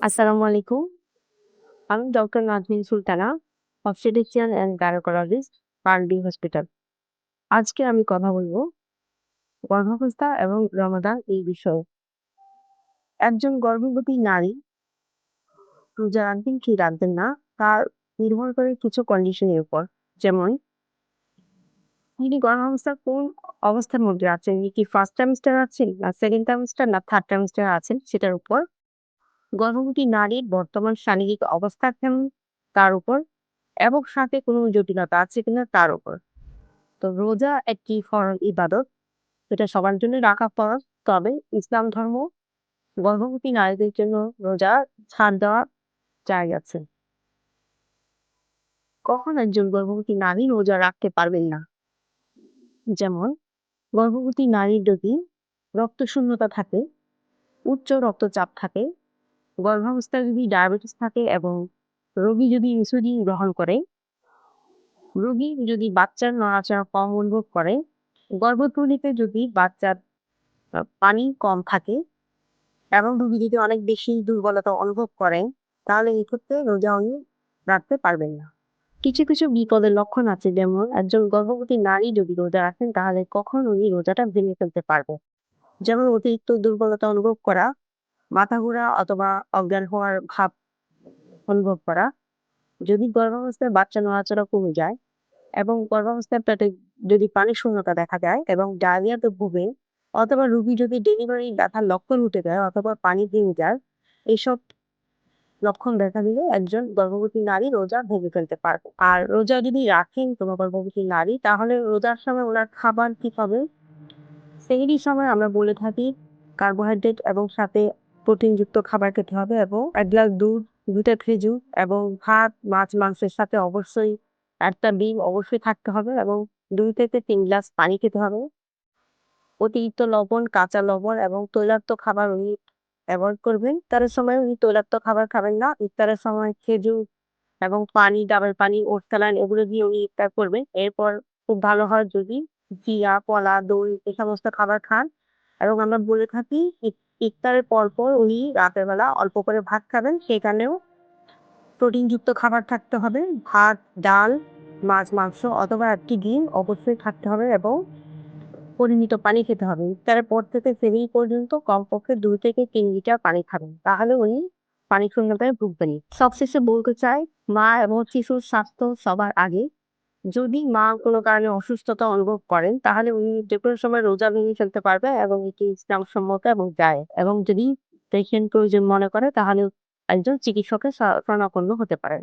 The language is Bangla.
আসসালামু আলাইকুম। আমি doctor Nazmin Sultana, obstetrician and gynaecologist, পারডি হসপিটাল। আজকে আমি কথা বলব গর্ভাবস্থা এবং রমাদান এই বিষয়ে। একজন গর্ভবতী নারী রোজা রাখবেন কি রাখবেন না তার নির্ভর করে কিছু কন্ডিশনের উপর। যেমন তিনি গর্ভাবস্থার কোন অবস্থার মধ্যে আছেন, কি ফার্স্ট ট্রাইমেস্টার আছেন না সেকেন্ড ট্রাইমেস্টার না থার্ড ট্রাইমেস্টার আছেন সেটার উপর। গর্ভবতী নারীর বর্তমান শারীরিক অবস্থা কেমন তার উপর, এবং সাথে কোনো জটিলতা আছে কিনা তার উপর। তো রোজা একটি ফরজ ইবাদত, এটা সবার জন্য রাখা ফরজ। তবে ইসলাম ধর্ম গর্ভবতী নারীদের জন্য রোজা ছাড় দেওয়া জায়েজ আছে। কখন একজন গর্ভবতী নারী রোজা রাখতে পারবেন না? যেমন গর্ভবতী নারীর যদি রক্তশূন্যতা থাকে, উচ্চ রক্তচাপ থাকে, গর্ভাবস্থায় যদি ডায়াবেটিস থাকে এবং রোগী যদি ইনসুলিন গ্রহণ করে, রোগী যদি বাচ্চার নড়াচড়া কম অনুভব করে, গর্ভথলিতে যদি বাচ্চার পানি কম থাকে এবং রোগী যদি অনেক বেশি দুর্বলতা অনুভব করেন, তাহলে এই ক্ষেত্রে রোজা উনি রাখতে পারবেন না। কিছু কিছু বিপদের লক্ষণ আছে, যেমন একজন গর্ভবতী নারী যদি রোজা রাখেন তাহলে কখন উনি রোজাটা ভেঙে ফেলতে পারবে। যেমন অতিরিক্ত দুর্বলতা অনুভব করা, মাথা ঘোরা অথবা অজ্ঞান হওয়ার ভাব অনুভব করা, যদি গর্ভাবস্থায় বাচ্চা নড়াচড়া কমে যায় এবং গর্ভাবস্থায় পেটে যদি পানি শূন্যতা দেখা যায় এবং ডায়রিয়াতে ভোগেন, অথবা রোগী যদি ডেলিভারি ব্যথার লক্ষণ উঠে যায় অথবা পানি ভেঙে যায়, এইসব লক্ষণ দেখা দিলে একজন গর্ভবতী নারী রোজা ভেঙে ফেলতে পারবে। আর রোজা যদি রাখেন কোনো গর্ভবতী নারী, তাহলে রোজার সময় ওনার খাবার কি হবে? সেহরির সময় আমরা বলে থাকি কার্বোহাইড্রেট এবং সাথে প্রোটিনযুক্ত খাবার খেতে হবে, এবং ১ গ্লাস দুধ, ২টা খেজুর এবং ভাত, মাছ, মাংসের সাথে অবশ্যই ১টা ডিম অবশ্যই থাকতে হবে, এবং ২ থেকে ৩ গ্লাস পানি খেতে হবে। অতিরিক্ত লবণ, কাঁচা লবণ এবং তৈলাক্ত খাবার উনি এভয়েড করবেন। ইফতারের সময় উনি তৈলাক্ত খাবার খাবেন না। ইফতারের সময় খেজুর এবং পানি, ডাবের পানি, ওটস স্যালাইন এগুলো দিয়ে উনি ইফতার করবেন। এরপর খুব ভালো হয় যদি চিয়া, কলা, দই এ সমস্ত খাবার খান, এবং আমরা বলে থাকি ইফতারের পরপর উনি রাতের বেলা অল্প করে ভাত খাবেন। সেখানেও প্রোটিনযুক্ত খাবার থাকতে হবে। ভাত, ডাল, মাছ, মাংস অথবা ১টি ডিম অবশ্যই থাকতে হবে, এবং পরিমিত পানি খেতে হবে। ইফতারের পর থেকে সেহরি পর্যন্ত কমপক্ষে ২ থেকে ৩ লিটার পানি খাবেন। তাহলে উনি পানি শূন্যতায় ভুগবেন না। সবশেষে বলতে চাই, মা এবং শিশুর স্বাস্থ্য সবার আগে। যদি মা কোনো কারণে অসুস্থতা অনুভব করেন, তাহলে উনি যেকোনো সময় রোজা ভেঙে ফেলতে পারবে, এবং এটি ইসলামসম্মত এবং জায়েজ। এবং যদি পেশেন্ট প্রয়োজন মনে করে তাহলে একজন চিকিৎসকের শরণাপন্ন হতে পারেন।